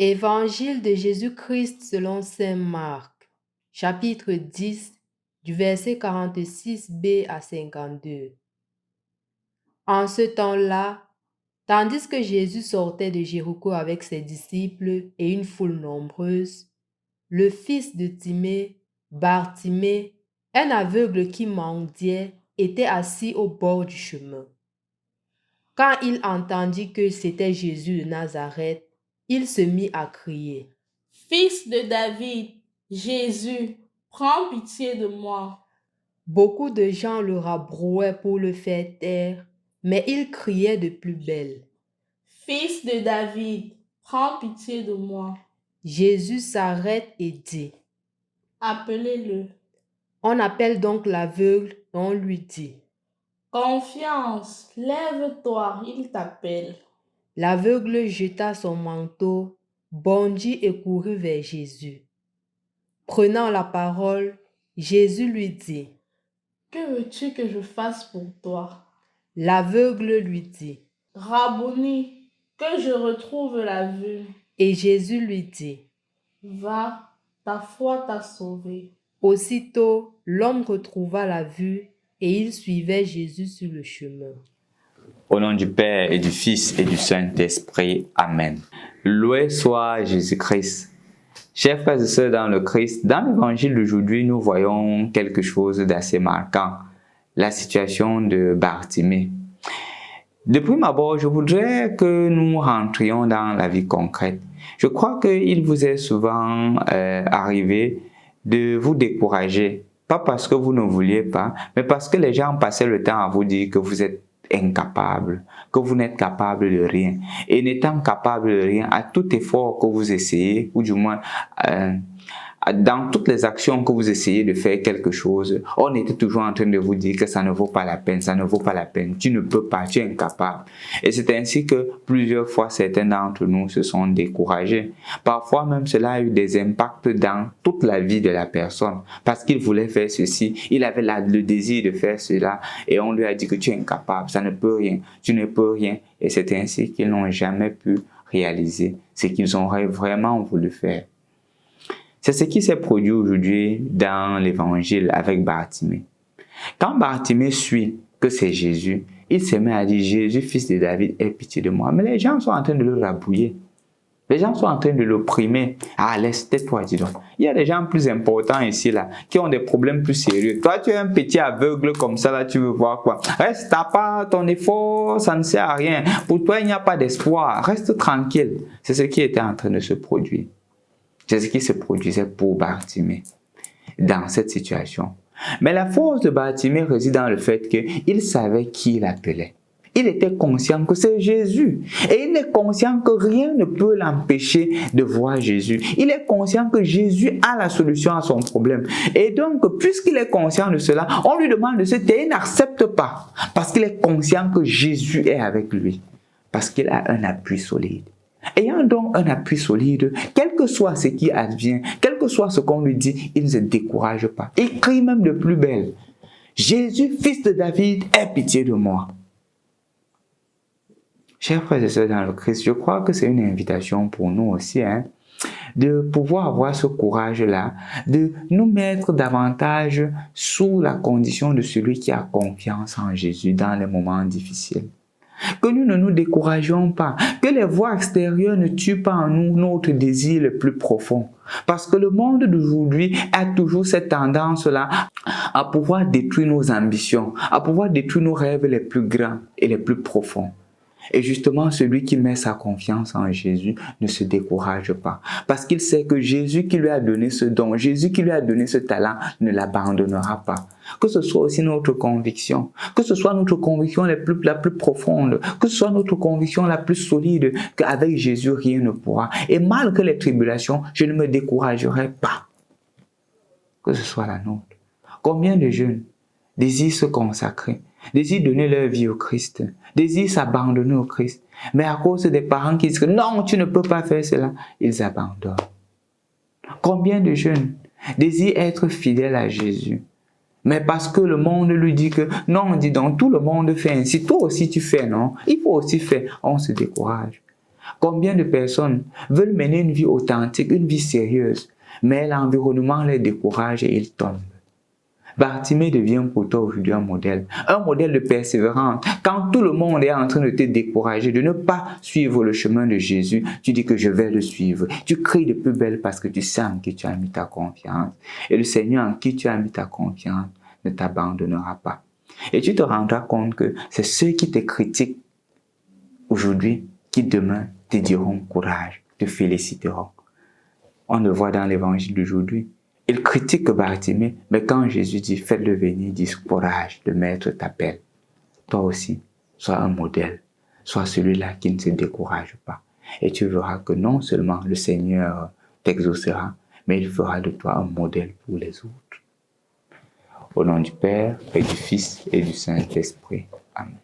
Évangile de Jésus-Christ selon saint Marc, chapitre 10, du verset 46b à 52. En ce temps-là, tandis que Jésus sortait de Jéricho avec ses disciples et une foule nombreuse, le fils de Timée, Bartimée, un aveugle qui mendiait, était assis au bord du chemin. Quand il entendit que c'était Jésus de Nazareth, il se mit à crier: Fils de David, Jésus, prends pitié de moi. Beaucoup de gens le rabrouaient pour le faire taire, mais il criait de plus belle: Fils de David, prends pitié de moi. Jésus s'arrête et dit: Appelez-le. On appelle donc l'aveugle et on lui dit: Confiance, lève-toi, il t'appelle. L'aveugle jeta son manteau, bondit et courut vers Jésus. Prenant la parole, Jésus lui dit: Que veux-tu que je fasse pour toi? L'aveugle lui dit: Rabboni, que je retrouve la vue. Et Jésus lui dit: Va, ta foi t'a sauvé. Aussitôt, l'homme retrouva la vue et il suivait Jésus sur le chemin. Au nom du Père et du Fils et du Saint-Esprit. Amen. Loué soit Jésus-Christ. Chers frères et sœurs dans le Christ, dans l'évangile d'aujourd'hui, nous voyons quelque chose d'assez marquant, la situation de Bartimée. De prime abord, je voudrais que nous rentrions dans la vie concrète. Je crois qu'il vous est souvent arrivé de vous décourager, pas parce que vous ne vouliez pas, mais parce que les gens passaient le temps à vous dire que vous êtes incapable, que vous n'êtes capable de rien. Et n'étant capable de rien, à tout effort que vous essayez, ou du moins dans toutes les actions que vous essayez de faire quelque chose, on était toujours en train de vous dire que ça ne vaut pas la peine, ça ne vaut pas la peine, tu ne peux pas, tu es incapable. Et c'est ainsi que plusieurs fois certains d'entre nous se sont découragés. Parfois même cela a eu des impacts dans toute la vie de la personne, parce qu'il voulait faire ceci, il avait le désir de faire cela, et on lui a dit que tu es incapable, ça ne peut rien, tu ne peux rien. Et c'est ainsi qu'ils n'ont jamais pu réaliser ce qu'ils auraient vraiment voulu faire. C'est ce qui s'est produit aujourd'hui dans l'évangile avec Bartimée. Quand Bartimée suit que c'est Jésus, il se met à dire: Jésus, fils de David, aie pitié de moi. Mais les gens sont en train de le rabouiller. Les gens sont en train de l'opprimer. Ah, tais-toi, dis donc. Il y a des gens plus importants ici, là, qui ont des problèmes plus sérieux. Toi, tu es un petit aveugle comme ça, là, tu veux voir quoi? Reste, t'as pas ton effort, ça ne sert à rien. Pour toi, il n'y a pas d'espoir. Reste tranquille. C'est ce qui était en train de se produire. C'est ce qui se produisait pour Bartimée dans cette situation. Mais la force de Bartimée réside dans le fait qu'il savait qui il appelait. Il était conscient que c'est Jésus. Et il est conscient que rien ne peut l'empêcher de voir Jésus. Il est conscient que Jésus a la solution à son problème. Et donc, puisqu'il est conscient de cela, on lui demande de se taire. Il n'accepte pas. Parce qu'il est conscient que Jésus est avec lui. Parce qu'il a un appui solide. Ayant donc un appui solide, quel que soit ce qui advient, quel que soit ce qu'on lui dit, il ne se décourage pas. Il crie même de plus belle: Jésus, fils de David, aie pitié de moi. Chers frères et sœurs dans le Christ, je crois que c'est une invitation pour nous aussi, de pouvoir avoir ce courage-là, de nous mettre davantage sous la condition de celui qui a confiance en Jésus dans les moments difficiles. Que nous ne nous décourageons pas, que les voix extérieures ne tuent pas en nous notre désir le plus profond. Parce que le monde d'aujourd'hui a toujours cette tendance-là à pouvoir détruire nos ambitions, à pouvoir détruire nos rêves les plus grands et les plus profonds. Et justement, celui qui met sa confiance en Jésus ne se décourage pas. Parce qu'il sait que Jésus qui lui a donné ce don, Jésus qui lui a donné ce talent, ne l'abandonnera pas. Que ce soit aussi notre conviction, que ce soit notre conviction la plus profonde, que ce soit notre conviction la plus solide, qu'avec Jésus, rien ne pourra. Et malgré les tribulations, je ne me découragerai pas. Que ce soit la nôtre. Combien de jeunes désirent se consacrer, désirent donner leur vie au Christ, désirent s'abandonner au Christ, mais à cause des parents qui disent que non, tu ne peux pas faire cela, ils abandonnent. Combien de jeunes désirent être fidèles à Jésus, mais parce que le monde lui dit que non, dis donc, tout le monde fait ainsi, toi aussi tu fais, non, il faut aussi faire, on se décourage. Combien de personnes veulent mener une vie authentique, une vie sérieuse, mais l'environnement les décourage et ils tombent. Bartimée devient pour toi aujourd'hui un modèle de persévérance. Quand tout le monde est en train de te décourager, de ne pas suivre le chemin de Jésus, tu dis que je vais le suivre. Tu cries de plus belle parce que tu sais en qui tu as mis ta confiance. Et le Seigneur en qui tu as mis ta confiance ne t'abandonnera pas. Et tu te rendras compte que c'est ceux qui te critiquent aujourd'hui qui demain te diront courage, te féliciteront. On le voit dans l'évangile d'aujourd'hui. Il critique Bartimée, mais quand Jésus dit faites-le venir, il dit courage, le maître t'appelle. Toi aussi, sois un modèle, sois celui-là qui ne se décourage pas. Et tu verras que non seulement le Seigneur t'exaucera, mais il fera de toi un modèle pour les autres. Au nom du Père et du Fils et du Saint-Esprit. Amen.